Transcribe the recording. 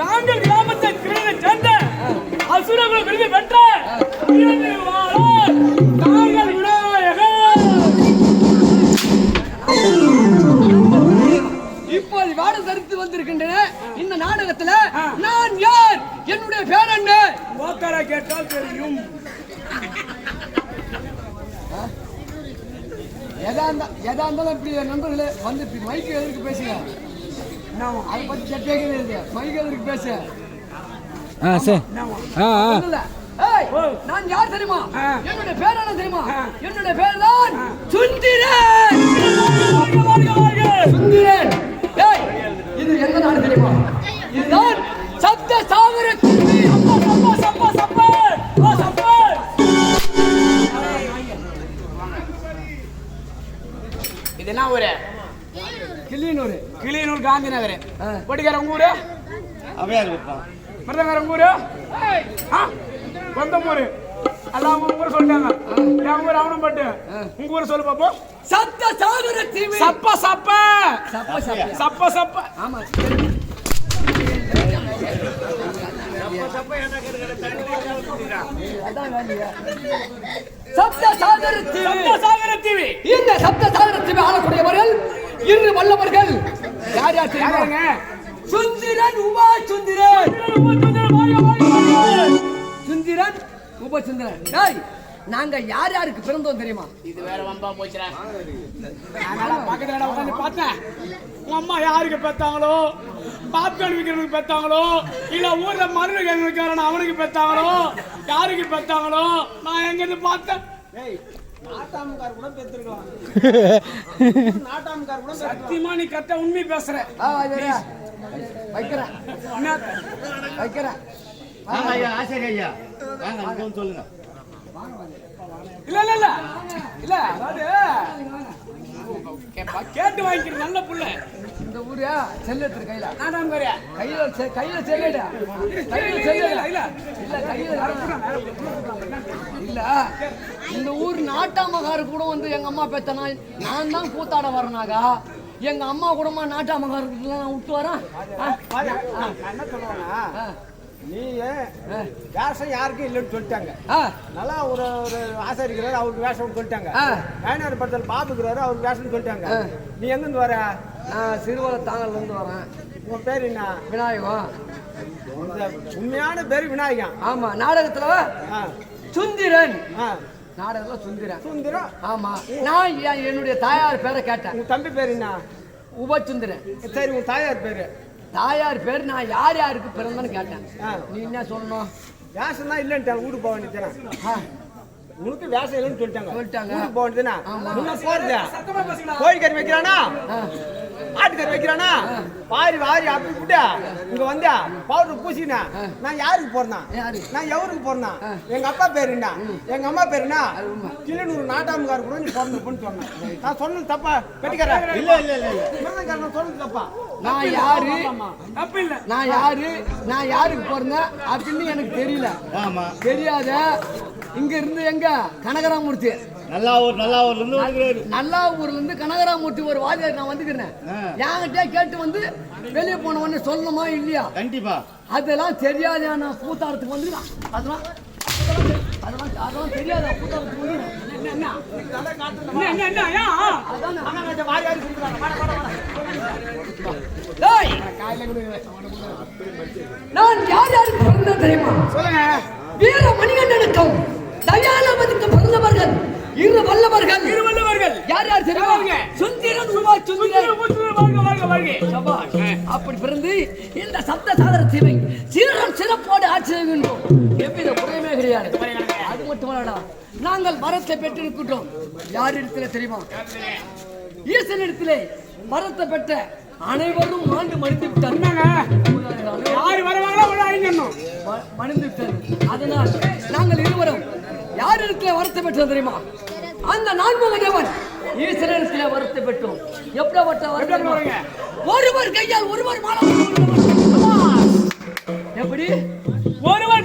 தாங்கள் கிராமத்தை சேர்ந்த அசுரர்கள் விருது பெற்ற தாங்கள் விநாயகர். இப்போது வாடு தரித்து வந்திருக்கின்றன. இந்த நாடகத்துல நான் யார், என்னுடைய பேர் என்ன? வாக்காரா கேட்டால் தெரியும். எதா இருந்தாலும் இப்படி நண்பர்களே வந்து மைக்கு எதற்கு பேசுங்க, அதை பத்தி கேட்க மைக்கு எதற்கு பேச. நான் யார் தெரியுமா? என்னுடைய பேர் என்ன தெரியுமா? என்னுடைய பேர் தான் சுந்திரன். சுந்திரன். இது எந்த நாடு தெரியுமா? இதுதான் சப்த சாகர. இது என்ன ஊரு? கிளியனூர். கிளியனூர் காந்தி நகர். பொடிக்கார உங்க ஊரு? மருதங்கார உங்க ஊரு? கொந்தமூர். எல்லாம் உங்க ஊர் சொல்லிட்டாங்க. என் ஊர் அவனம்பட்டு. உங்க ஊர் சொல்லு பாப்போம். சப்த சாகர தீவு. சப்ப சப்ப சப்ப சப்ப சப்ப சப்ப. ஆமா. சப்த சாகர தீவு. சப்த சாகர தீவு. இந்த சப்த சாகர தீவு ஆளக்கூடியவர்கள் இன்று வல்லவர்கள் யார் யார் தெரியுமாங்க? சுந்திரன், உமா சுந்திரன். சுந்திரன், உப சுந்திரன். டேய், நாங்க யார் யாருக்கு பிறந்தோம் தெரியுமா? இது வேற வம்பா போச்சுடா. நான் பக்கத்துல உட்கார்ந்து பார்த்தேன். உங்க அம்மா யாருக்கு பெத்தாங்களோ, பாப்கார்ன் விக்கிறதுக்கு பெத்தாங்களோ, இல்ல ஊர்ல மருந்து கேட்கறவன் அவனுக்கு பெத்தாங்களோ, யாருக்கு பெத்தாங்களோ நான் எங்க இருந்து பார்த்தேன். நாட்டாமுக்கார் கூட பெற்றிருக்கலாம். நாட்டாமுக்கார் கூட சத்தியமா நீ கரெக்டா உண்மை பேசுற. வைக்கிறேன் வைக்கிறேன். ஆசிரியர் சொல்லுங்க. இல்ல இல்ல இல்ல இல்ல, அதாவது கேட்டு வாங்கிக்கிற நல்ல புள்ள. இந்த ஊரு செல்லு எடுத்து கையில. நாடாம் கரையா கையில செல்லுடா. கையில செல்லுடா. இல்ல இல்ல கையில இல்ல. இந்த ஊர் நாட்டாமகாரு கூட வந்து எங்க அம்மா பெத்தனா நான் தான் கூத்தாட வரனாகா. எங்க அம்மா கூடமா நாட்டாமகாருக்கு நான் விட்டு வரேன். என்ன சொல்லுவாங்க, நீ வேஷம் யாருக்கும் இல்லைன்னு சொல்லிட்டாங்க. நல்லா ஒரு ஆசாரிக்கிறாரு, அவருக்கு வேஷம் சொல்லிட்டாங்க. கைனாறு படத்தில் பாப்புக்கிறாரு, அவருக்கு வேஷம் சொல்லிட்டாங்க. நீ எங்கிருந்து வர? நான் சிறுவலை தாங்கல்ல இருந்து வரேன். உன் பேர் என்ன? விநாயகம். உண்மையான பேர் விநாயகம். ஆமா. நாடகத்துல சுந்திரன். நாடகத்துல சுந்திரன். சுந்திரம். ஆமா. நான் என்னுடைய தாயார் பேரை கேட்டேன். உங்க தம்பி பேர் என்ன? உபசுந்திரன். சரி, உங்க தாயார் பேரு? தாயார் பேர் நான் யார் யாருக்கு பிறந்தேன்னு கேட்டேன். நீ என்ன சொல்லணும்? வேஷம் தான் இல்லைன்ட்டாங்க. வீடு போக வேண்டியதுனா உனக்கு வேஷம் இல்லைன்னு சொல்லிட்டாங்க. வீட்டுக்கு போக வேண்டியதுனா முன்ன போறது கோழிக்கறி வைக்கிறானா, ஆட்டுக்கறி வைக்கிறானா, வாரி வாரி அப்படி விட்டு இங்க வந்தா பவுடர் பூசினா நான் யாருக்கு போறேன்? நான் எவருக்கு போறேன்? எங்க அப்பா பேரு என்ன, எங்க அம்மா பேரு என்ன? கிளியனூர் நாட்டாமுக்கார கூட நீ பிறந்தப்புன்னு சொன்னேன். நான் சொன்னது தப்பா? கட்டிக்கிறேன். இல்ல இல்ல இல்ல மிருதங்காரன் சொன்னது தப்பா? நான் யாரு, தப்பு இல்ல. நான் யாரு, நான் யாருக்கு பிறந்தேன் அப்படின்னு எனக்கு தெரியல. தெரியாத இங்க இருந்து எங்க கனகராமூர்த்தி நல்லாவூர்ல இருந்து கனகராமூர்த்தி ஒரு வாதியார் நான் வந்துக்கிறேன். என்கிட்ட கேட்டு வந்து வெளியே போன உடனே சொல்லணுமா இல்லையா? கண்டிப்பா. அதெல்லாம் தெரியாத நான் கூத்தாரத்துக்கு வந்துக்கிறேன். அதெல்லாம் அதெல்லாம் தெரியாத கூத்தாரத்துக்கு வந்து நான் யார் யாருக்கு பிறந்தேன் தெரியுமா? சொல்லுங்க. வீர மணிகண்டனுக்கும் தயாளவதிக்கும் பிறந்தவர்கள் இரு வல்லவர்கள். யார் யார் தெரியுமா? சுந்திரன், உமா சுந்திரன். அப்படி பிறந்து இந்த சப்த சாகர தீவை சீரம் சிறப்போடு ஆட்சி செய்கின்றோம். எவ்வித குறையுமே கிடையாது. அது மட்டுமல்லடா, நாங்கள் வரத்தை பெற்றிருக்கின்றோம். யார் இடத்துல தெரியுமா? ஈசன் இடத்திலே வரத்தை பெற்ற அனைவரும் ஆண்டு மடிந்து விட்டாங்க. மடிந்து விட்டது. அதனால் நாங்கள் இருவரும் யார் இடத்துல வரத்தை பெற்றோம் தெரியுமா? அந்த நான்முக தேவன் ஈஸ்வரத்தில் வரத்தை பெற்றோம். எப்படிப்பட்ட வரத்தை? ஒருவர் கையால் ஒருவர் மாலை. எப்படி? ஒருவர்